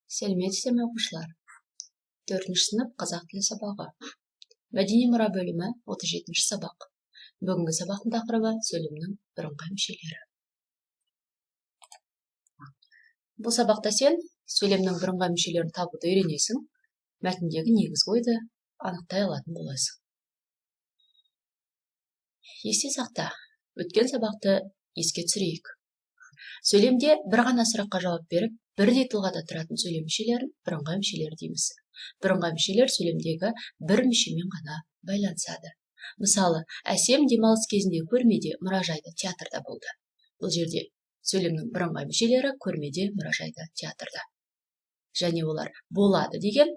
Сәлеметсіздер ме оқушылар? 4-ші сынып қазақ тілі сабағы. Мәдени мұра бөлімі 37-ші сабақ. Бүгінгі сабақтың тақырыбы сөйлемнің бірыңғай мүшелері. Бұл сабақта сен сөйлемнің бірыңғай мүшелерін табуды үйренесің, мәтіндегі негізгі ойды анықтай алатын боласың. Есте сақта, өткен сабақты еске түсірейік. Сөйлемде бір ғана сұраққа жауап беріп, бірдей тұлғада тұратын сөйлем мүшелерін бірыңғай мүшелер дейміз. Бірыңғай мүшелер сөйлемдегі бір мүшемен ғана байланысады. Мысалы, Әсем демалыс кезінде көрмеде, мұражайда, театрда болды. Бұл жерде сөйлемнің бірыңғай мүшелері көрмеде, мұражайда, театрда. Және олар болады деген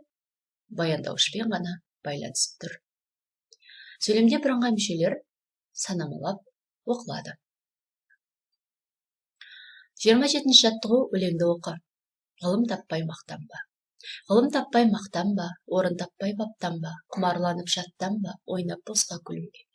баяндаушымен ғана байланысып тұр. Сөйлемде бірыңғай мүшелер санамалап оқылады. 27-ші жаттығу өлеңді оқы. Ғылым таппай мақтанба. Ғылым таппай мақтанба, орын таппай баптанба, құмарланып шаттанба, ойнап босқа күлінбе.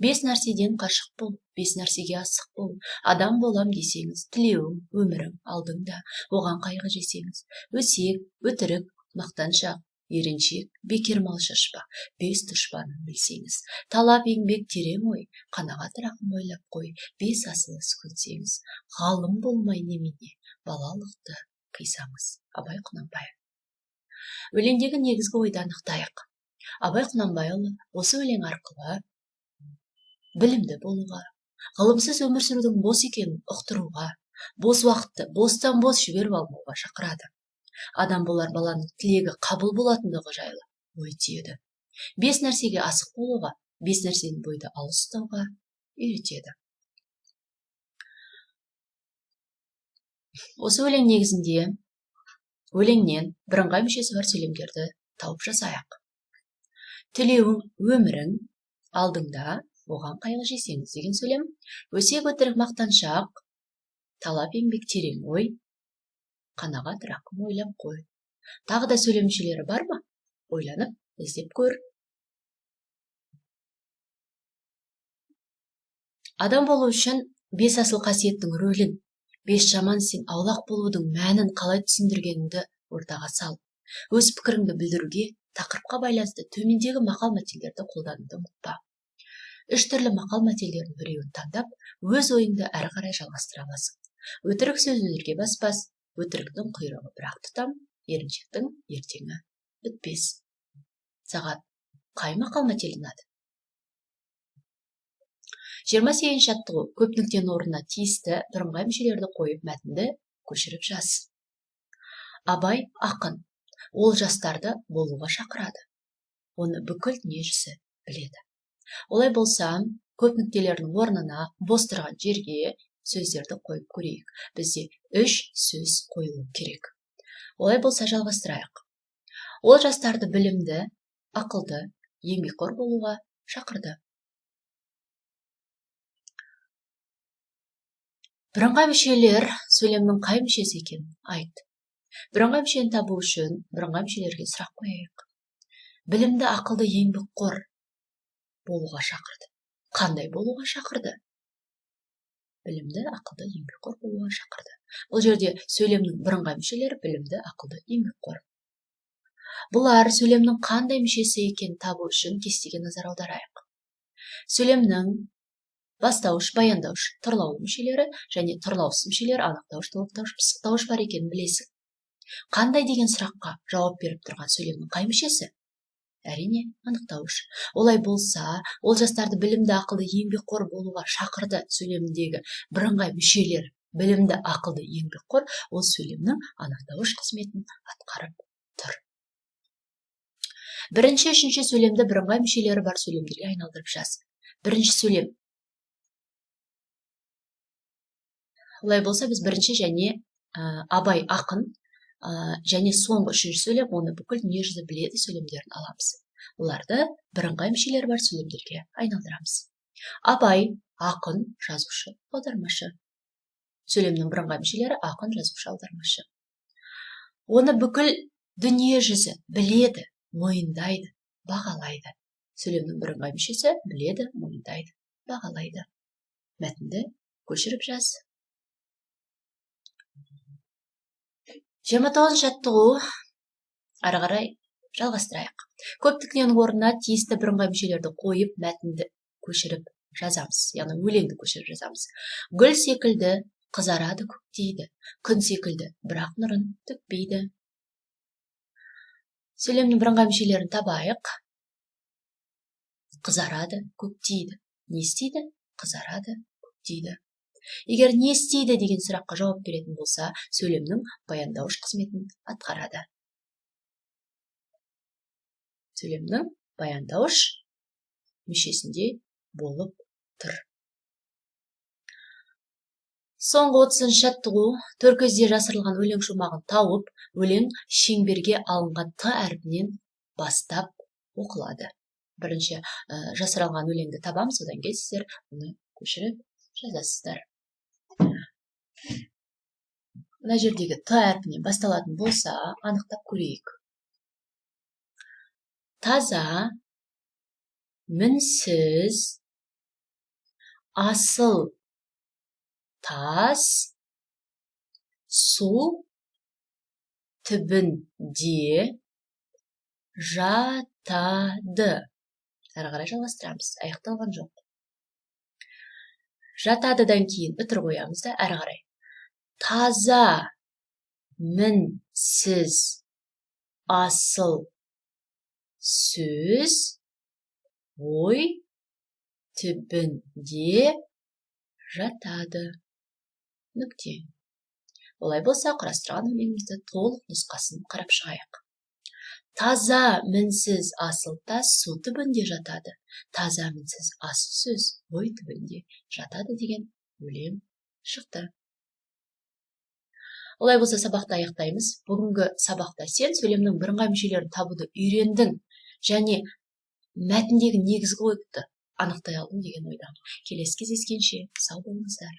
5 нәрседен қашық бол, 5 нәрсеге асық бол. Адам болам десеңіз, тілеуің, өмірің алдыңда, оған қайғы жесеңіз. Өсек, өтірік, мақтаншақ, ереншек, бекер мал шашпа, 5 дұшпанын білсеңіз. Талап еңбек терең ой, қанағат рақым ойлап қой, 5 асылыс көрсеңіз. Ғалым болмай немене, балалықты қисаңыз. Абай Құнанбаев. Өлеңдегі негізгі ойды анықтайық. Абай Құнанбайұлы осы өлең арқылы білімді болуға, ғылымсыз өмір сүрудің бос екенін ұқтыруға, бос уақытты бостан бос жіберіп алмауға шақырады. Адам болар баланың тілегі қабыл болатындығы жайлы ой түйеді. 5 нәрсеге асық болуға, 5 нәрсенің бойды алыс ұстауға үйретеді. Осы өлең негізінде өлеңнен бірыңғай мүшесі бар сөйлемдерді тауып жасайық. Тілеуің, өмірің алдыңда, оған қайғы жесеңіз деген сөйлем. Өсек, өтірік, мақтаншақ, талап еңбек терең ой, қанағат рақым ойлап қой. Тағы да сөйлем мүшелері бар ма? Ойланып, іздеп көр. Адам болу үшін 5 асыл қасиеттің рөлін, 5 жаман істен аулақ болудың мәнін қалай түсіндіргеніңді ортаға сал. Өз пікіріңді білдіруге тақырыпқа байланысты төмендегі мақал-мәтелдерді қолдануды ұмытпа. 3 түрлі мақал-мәтелдердің біреуін таңдап, өз ойыңды әрі қарай жалғастыра аласың. Өтірік сөз өнерге баспас, өтіріктің құйрығы бірақ тұтам, еріншектің ертеңі бітпес. Саған қай мақал-мәтел ұнады? 28-ші жаттығу көп нүктенің орнына тиісті бірыңғай мүшелерді қойып мәтінді көшіріп жаз. Абай ақын, ол жастарды болуға шақырады. Оны бүкіл дүниежүзі біледі. Олай болса, көп нүктелердің орнына бос тұрған жерге сөздерді қойып көрейік. Бізде 3 сөз қойылу керек. Олай болса жалғастырайық. Ол жастарды білімді, ақылды, еңбекқор болуға шақырды. Бірыңғай мүшелер сөйлемнің қай мүшесі екенін айт. Бірыңғай мүшені табу үшін бірыңғай мүшелерге сұрақ қояйық. Білімді, ақылды, еңбекқор болуға шақырды. Қандай болуға шақырды? Білімді, ақылды, еңбекқор болуға шақырды. Бұл жерде сөйлемнің бірыңғай мүшелері білімді, ақылды, еңбекқор. Бұлар сөйлемнің қандай мүшесі екенін табу үшін кестеге назар аударайық. Сөйлемнің бастауыш, баяндауыш, тұрлаулы мүшелері және тұрлаусыз мүшелері анықтауыш, толықтауыш, пысықтауыш бар екенін білесің. Қандай деген сұраққа жауап беріп тұрған сөйлемнің қай мүшесі? Әрине, анықтауыш. Олай болса, ол жастарды білімді, ақылды, еңбекқор болуға шақырды сөйлеміндегі бірыңғай мүшелер білімді, ақылды, еңбекқор, ол сөйлемнің анықтауыш қызметін атқарып тұр. Бірінші, үшінші сөйлемді бірыңғай мүшелері бар сөйлемдерге айналдырып жаз. Бірінші сөйлем. Олай болса, біз бірінші және Абай ақын және соңғы үшінші сөйлем, оны бүкіл дүниежүзі біледі сөйлемдерін аламыз. Оларды бірыңғай мүшелері бар сөйлемдерге айналдырамыз. Абай ақын, жазушы, аудармашы. Сөйлемнің бірыңғай мүшелері ақын, жазушы, аудармашы. Оны бүкіл дүниежүзі біледі, мойындайды, бағалайды. Сөйлемнің бірыңғай мүшесі біледі, мойындайды, бағалайды. Мәтінді көшіріп жаз. 29 жаттығу ары қарай жалғастырайық. Көптікненің орнына тиісті бірыңғай мүшелерді қойып, мәтінді көшіріп жазамыз. Яғни өлеңді көшіріп жазамыз. Гүл секілді қызарады, көктейді. Күн секілді, бірақ нұрын төкпейді. Сөйлемнің бірыңғай мүшелерін табайық. Қызарады, көктейді. Не істейді? Қызарады, көктейді. Егер не істейді деген сұраққа жауап беретін болса, сөйлемнің баяндауыш қызметін атқарады. Сөйлемнің баяндауыш мүшесінде болып тұр. Соңғы 30 жаттығу төркөзде жасырылған өлең шумағын тауып, өлең шеңберге алынған Т әрпінен бастап оқылады. Бірінші жасырылған өлеңді табамыз, одан кейін сіздер оны көшіріп жазасыздар. Мына жердегі Т әрпінен басталатын болса, анықтап көрейік. Таза, мінсіз, асыл тас, су түбінде жатады. Ары қарай жалғастырамыз. Аяқталған жоқ. Жатадыдан кейін үтір қоямыз да ары қарай. Таза, мінсіз, асыл сөз ой түбінде жатады. Нүкте. Олай болса, құрастырған өлеңімізді толық нұсқасын қарап шығайық. Таза, мінсіз, асыл тас су түбінде жатады. Таза, мінсіз, асыл сөз ой түбінде жатады деген өлең шықты. Олай болса, сабақты аяқтаймыз. Бүгінгі сабақта сен сөйлемнің бірыңғай мүшелерін табуды үйрендің және мәтіндегі негізгі ойды анықтай алдың деген ойдамын. Келесі кездескенше сау болыңыздар.